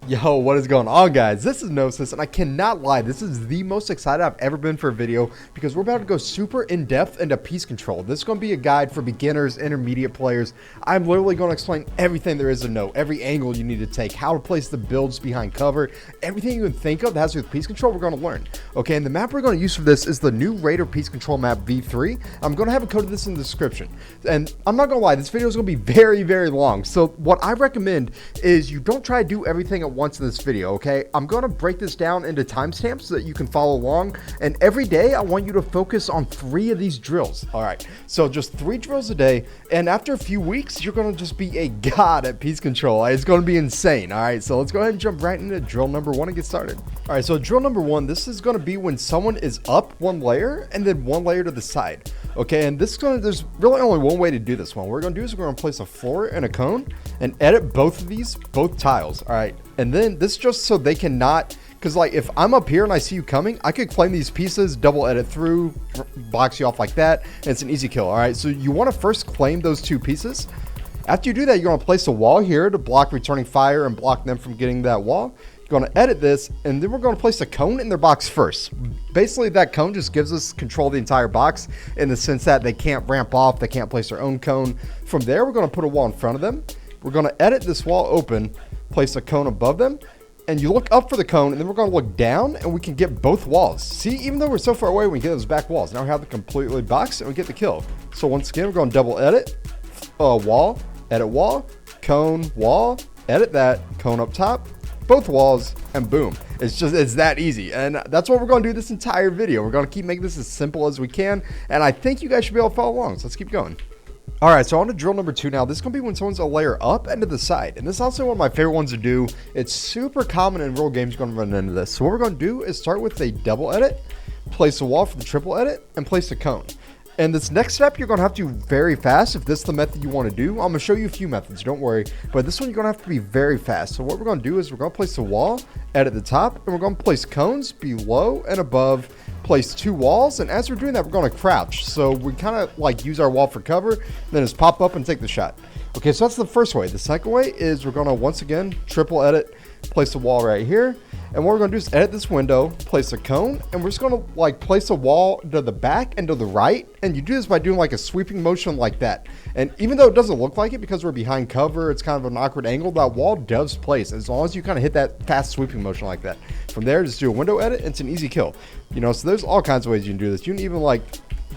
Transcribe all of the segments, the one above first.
Yo, what is going on, guys? This is Gnosis, and I cannot lie, this is the most excited I've ever been for a video because we're about to go super in-depth into piece control. This is going to be a guide for beginners, intermediate players. I'm literally going to explain everything there is to know, every angle you need to take, how to place the builds behind cover, everything you can think of that has to do with piece control, we're going to learn. Okay, and the map we're going to use for this is the new Raider piece control map V3. I'm going to have a code of this in the description. And I'm not going to lie, this video is going to be very, very long. So what I recommend is you don't try to do everything at once in this video, okay? I'm going to break this down into timestamps so that you can follow along, and every day I want you to focus on 3 of these drills. All right, so just 3 drills a day, and after a few weeks you're going to just be a god at piece control. It's going to be insane. All right, so let's go ahead and jump right into drill number 1 and get started. All right, so drill number 1, this is going to be when someone is up 1 layer and then 1 layer to the side. Okay, and this is going to, there's really only one way to do this one. What we're going to do is we're going to place a floor and a cone and edit both of these, both tiles. All right, and then this just so they cannot, because like if I'm up here and I see you coming, I could claim these pieces, double edit through, box you off like that, and it's an easy kill. All right, so you want to first claim those 2 pieces. After you do that, you're going to place a wall here to block returning fire and block them from getting that wall. Going to edit this, and then we're going to place a cone in their box first. Basically, that cone just gives us control of the entire box in the sense that they can't ramp off, they can't place their own cone. From there, we're going to put a wall in front of them. We're going to edit this wall open, place a cone above them, and you look up for the cone, and then we're going to look down, and we can get both walls. See, even though we're so far away, we can get those back walls. Now we have the completely boxed, and we get the kill. So once again, we're going to double edit, wall, edit wall, cone, wall, edit that, cone up top, both walls, and boom. It's that easy. And that's what we're going to do this entire video. We're going to keep making this as simple as we can, and I think you guys should be able to follow along, so let's keep going. All right, so on to drill number 2 now. This is going to be when someone's a layer up and to the side, and this is also one of my favorite ones to do. It's super common in real games. Going to run into this. So what we're going to do is start with a double edit, place a wall for the triple edit, and place a cone. And this next step, you're going to have to do very fast if this is the method you want to do. I'm going to show you a few methods, don't worry. But this one, you're going to have to be very fast. So what we're going to do is we're going to place a wall, edit the top, and we're going to place cones below and above, place 2 walls. And as we're doing that, we're going to crouch. So we kind of like use our wall for cover, then just pop up and take the shot. Okay, so that's the first way. The second way is we're going to, once again, triple edit, place a wall right here. And what we're going to do is edit this window, place a cone, and we're just going to like place a wall to the back and to the right. And you do this by doing like a sweeping motion like that. And even though it doesn't look like it because we're behind cover, it's kind of an awkward angle, that wall does place as long as you kind of hit that fast sweeping motion like that. From there, just do a window edit, and it's an easy kill. You know, so there's all kinds of ways you can do this. You can even like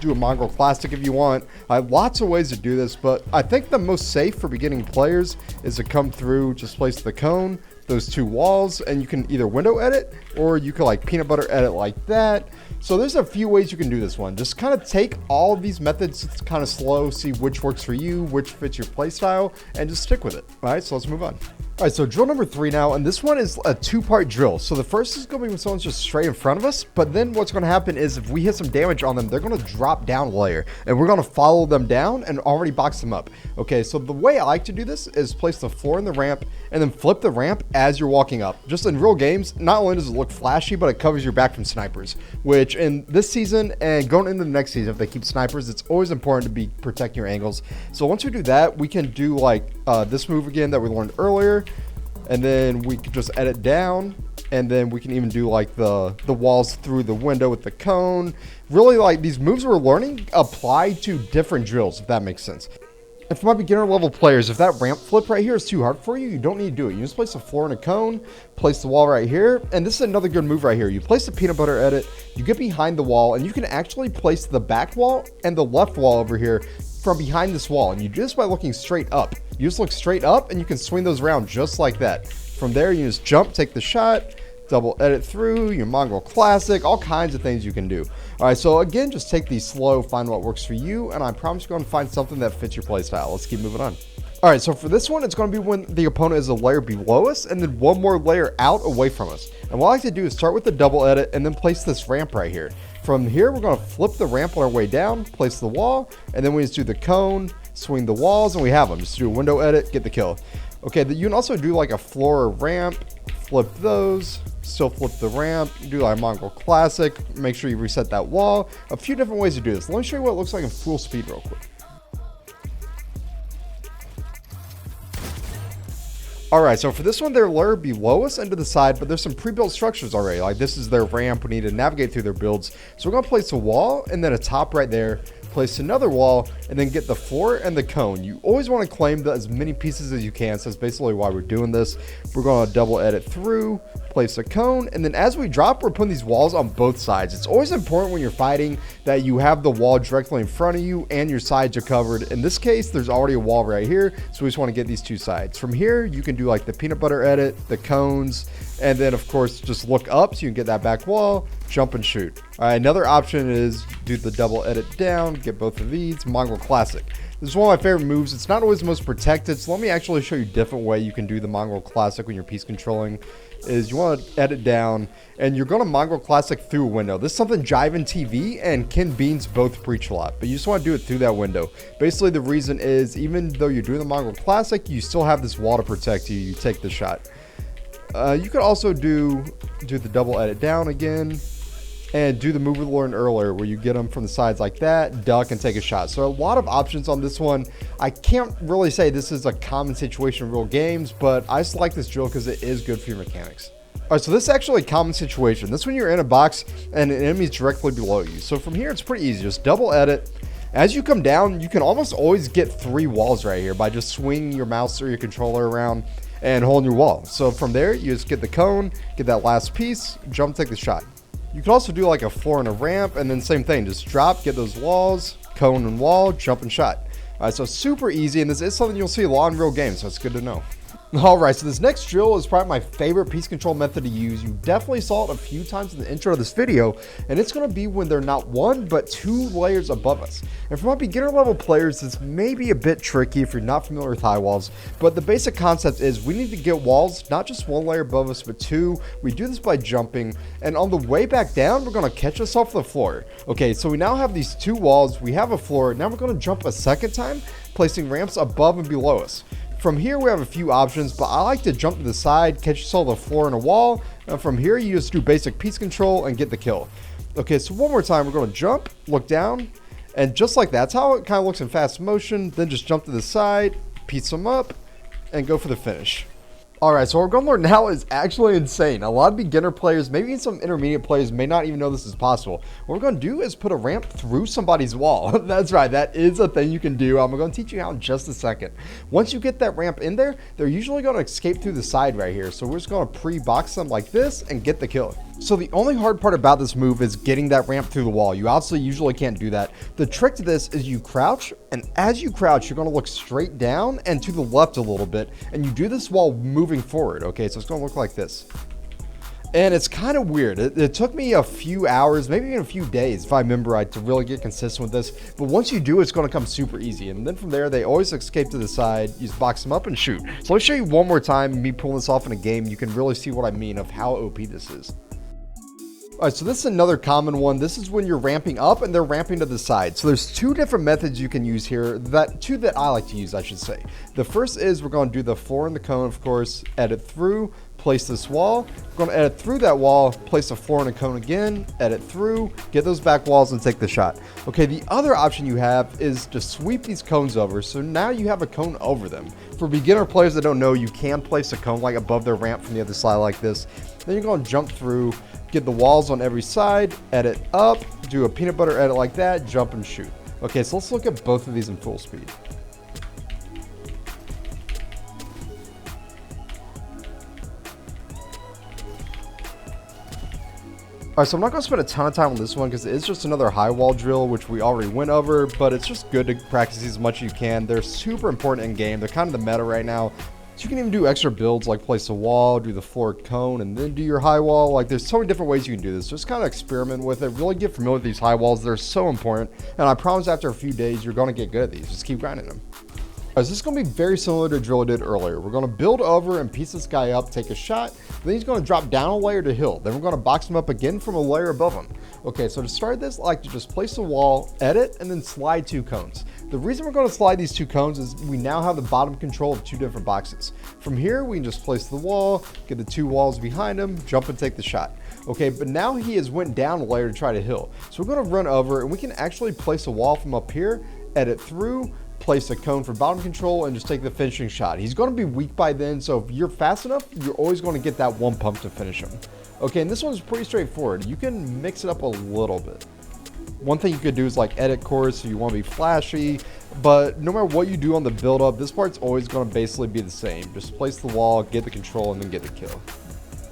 do a mongrel classic if you want. I have lots of ways to do this, but I think the most safe for beginning players is to come through, just place the cone, those 2 walls, and you can either window edit or you can like peanut butter edit like that. So there's a few ways you can do this one. Just kind of take all of these methods kind of slow, see which works for you, which fits your play style, and just stick with it. All right, so let's move on. All right, so drill number 3 now, and this one is a 2-part drill. So the first is going to be when someone's just straight in front of us, but then what's going to happen is if we hit some damage on them, they're going to drop down a layer, and we're going to follow them down and already box them up. Okay, so the way I like to do this is place the floor in the ramp and then flip the ramp as you're walking up. Just in real games, not only does it look flashy, but it covers your back from snipers, which in this season and going into the next season, if they keep snipers, it's always important to be protecting your angles. So once we do that, we can do like this move again that we learned earlier. And then we can just edit down, and then we can even do like the walls through the window with the cone. Really, like these moves we're learning apply to different drills, if that makes sense. And for my beginner level players, if that ramp flip right here is too hard for you, you don't need to do it. You just place a floor and a cone, place the wall right here, and this is another good move right here. You place the peanut butter edit, you get behind the wall, and you can actually place the back wall and the left wall over here from behind this wall, and you do this by looking straight up. You just look straight up and you can swing those around just like that. From there, you just jump, take the shot, double edit through, your mongrel classic, all kinds of things you can do. All right, so again, just take these slow, find what works for you, and I promise you're going to find something that fits your play style. Let's keep moving on. All right, so for this one, it's going to be when the opponent is a layer below us and then 1 more layer out away from us. And what I like to do is start with the double edit and then place this ramp right here. From here, we're going to flip the ramp on our way down, place the wall, and then we just do the cone, swing the walls, and we have them. Just do a window edit, get the kill. Okay, you can also do like a floor or ramp, flip those, still flip the ramp, do like a mongrel classic, make sure you reset that wall. A few different ways to do this. Let me show you what it looks like in full speed real quick. All right, so for this one, they're layer below us and to the side, but there's some pre-built structures already. Like this is their ramp. We need to navigate through their builds. So we're gonna place a wall and then a top right there, place another wall, and then get the floor and the cone. You always want to claim as many pieces as you can, so that's basically why we're doing this. We're going to double edit through, place a cone, and then as we drop, we're putting these walls on both sides. It's always important when you're fighting that you have the wall directly in front of you and your sides are covered. In this case, there's already a wall right here, so we just want to get these two sides. From here, you can do like the peanut butter edit, the cones, and then of course just look up so you can get that back wall, jump and shoot. All right, another option is do the double edit down, get both of these, Mongrel Classic. This is one of my favorite moves. It's not always the most protected, so let me actually show you a different way you can do the Mongrel Classic when you're piece controlling. Is you want to edit down, and you're going to Mongrel Classic through a window. This is something Jiven TV and Ken Beans both preach a lot, but you just want to do it through that window. Basically, the reason is even though you're doing the Mongrel Classic, you still have this wall to protect you. You take the shot. You could also do the double edit down again and do the move we learned earlier where you get them from the sides like that, duck, and take a shot. So a lot of options on this one. I can't really say this is a common situation in real games, but I just like this drill because it is good for your mechanics. All right, so this is actually a common situation. This one you're in a box and an enemy's directly below you. So from here, it's pretty easy. Just double edit. As you come down, you can almost always get 3 walls right here by just swinging your mouse or your controller around and holding your wall. So from there, you just get the cone, get that last piece, jump, take the shot. You can also do like a floor and a ramp, and then same thing, just drop, get those walls, cone and wall, jump and shot. All right, so super easy, and this is something you'll see a lot in real games, so it's good to know. All right, so this next drill is probably my favorite piece control method to use. You definitely saw it a few times in the intro of this video, and it's going to be when they're not 1 but 2 layers above us. And for my beginner level players, this may be a bit tricky if you're not familiar with high walls, but the basic concept is we need to get walls not just 1 layer above us but 2. We do this by jumping, and on the way back down, we're going to catch us off the floor. Okay, so we now have these 2 walls, we have a floor, now we're going to jump a second time, placing ramps above and below us. From here, we have a few options, but I like to jump to the side, catch yourself on the floor and a wall. And from here, you just do basic piece control and get the kill. Okay, so one more time, we're going to jump, look down, and just like that, that's how it kind of looks in fast motion. Then just jump to the side, piece them up, and go for the finish. All right, so what we're going to learn now is actually insane. A lot of beginner players, maybe even some intermediate players, may not even know this is possible. What we're going to do is put a ramp through somebody's wall. That's right, that is a thing you can do. I'm going to teach you how in just a second. Once you get that ramp in there, they're usually going to escape through the side right here. So we're just going to pre-box them like this and get the kill. So the only hard part about this move is getting that ramp through the wall. You obviously usually can't do that. The trick to this is you crouch, and as you crouch, you're going to look straight down and to the left a little bit, and you do this while moving forward. Okay, so it's going to look like this. And it's kind of weird. It took me a few hours, maybe even a few days, if I remember right, to really get consistent with this. But once you do, it's going to come super easy. And then from there, they always escape to the side. You just box them up and shoot. So let me show you one more time, me pulling this off in a game. You can really see what I mean of how OP this is. All right, so this is another common one. This is when you're ramping up and they're ramping to the side. So there's 2 different methods you can use here. 2 that I like to use, I should say. The first is we're going to do the floor and the cone, of course, edit through, place this wall. We're going to edit through that wall, place a floor and a cone again, edit through, get those back walls and take the shot. Okay, the other option you have is to sweep these cones over. So now you have a cone over them. For beginner players that don't know, you can place a cone like above their ramp from the other side like this. Then you're going to jump through, get the walls on every side, edit up, do a peanut butter edit like that, jump and shoot. Okay, so let's look at both of these in full speed. Alright, so I'm not going to spend a ton of time on this one because it's just another high wall drill, which we already went over, but it's just good to practice these as much as you can. They're super important in game. They're kind of the meta right now. So you can even do extra builds like place a wall, do the floor cone, and then do your high wall. Like there's so many different ways you can do this. Just kind of experiment with it. Really get familiar with these high walls. They're so important. And I promise after a few days, you're going to get good at these. Just keep grinding them. Alright, so this is going to be very similar to the drill I did earlier. We're going to build over and piece this guy up, take a shot. Then he's going to drop down a layer to hill. Then we're going to box him up again from a layer above him. Okay, so to start this, I like to just place the wall, edit, and then slide 2 cones. The reason we're going to slide these 2 cones is we now have the bottom control of 2 different boxes. From here, we can just place the wall, get the 2 walls behind him, jump and take the shot. Okay, but now he has went down a layer to try to hill. So we're going to run over and we can actually place a wall from up here, edit through, place a cone for bottom control, and just take the finishing shot. He's going to be weak by then, so if you're fast enough, you're always going to get that one pump to finish him. Okay, and this one's pretty straightforward. You can mix it up a little bit. One thing you could do is like edit course if you want to be flashy, but no matter what you do on the build up, this part's always going to basically be the same. Just place the wall, get the control, and then get the kill.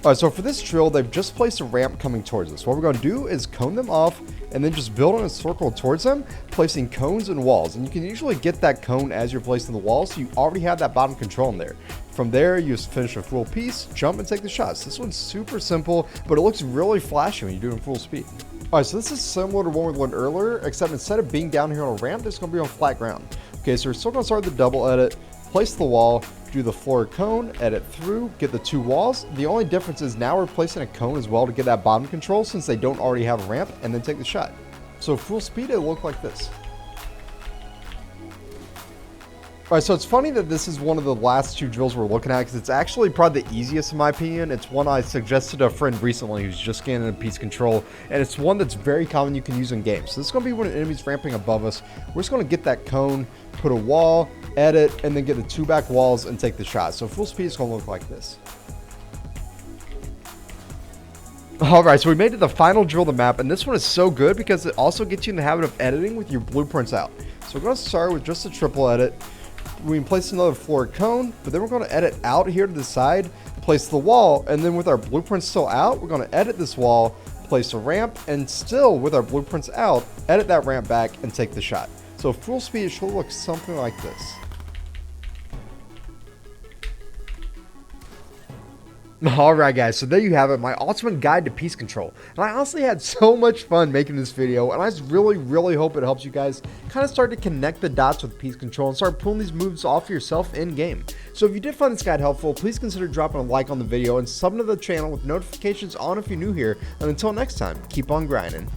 Alright, so for this drill, they've just placed a ramp coming towards us. What we're going to do is cone them off and then just build in a circle towards them, placing cones and walls. And you can usually get that cone as you're placing the wall, so you already have that bottom control in there. From there, you just finish a full piece, jump, and take the shots. This one's super simple, but it looks really flashy when you do it in full speed. Alright, so this is similar to one we learned earlier, except instead of being down here on a ramp, it's going to be on flat ground. Okay, so we're still going to start the double edit, place the wall, do the floor cone, edit through, get the 2 walls. The only difference is now we're placing a cone as well to get that bottom control since they don't already have a ramp, and then take the shot. So full speed, it'll look like this. Alright, so it's funny that this is one of the last 2 drills we're looking at because it's actually probably the easiest in my opinion. It's one I suggested to a friend recently who's just getting into piece control, and it's one that's very common you can use in games. So this is going to be when an enemy's ramping above us. We're just going to get that cone, put a wall, edit, and then get the 2 back walls and take the shot. So full speed is going to look like this. Alright, so we made it to the final drill of the map, and this one is so good because it also gets you in the habit of editing with your blueprints out. So we're going to start with just a triple edit. We can place another floor cone, but then we're going to edit out here to the side, place the wall, and then with our blueprints still out, we're going to edit this wall, place a ramp, and still with our blueprints out, edit that ramp back and take the shot. So full speed, it should look something like this. Alright guys, so there you have it, my ultimate guide to piece control. And I honestly had so much fun making this video, and I just really hope it helps you guys kind of start to connect the dots with piece control and start pulling these moves off yourself in game. So if you did find this guide helpful, please consider dropping a like on the video and subbing to the channel with notifications on if you're new here. And until next time, keep on grinding.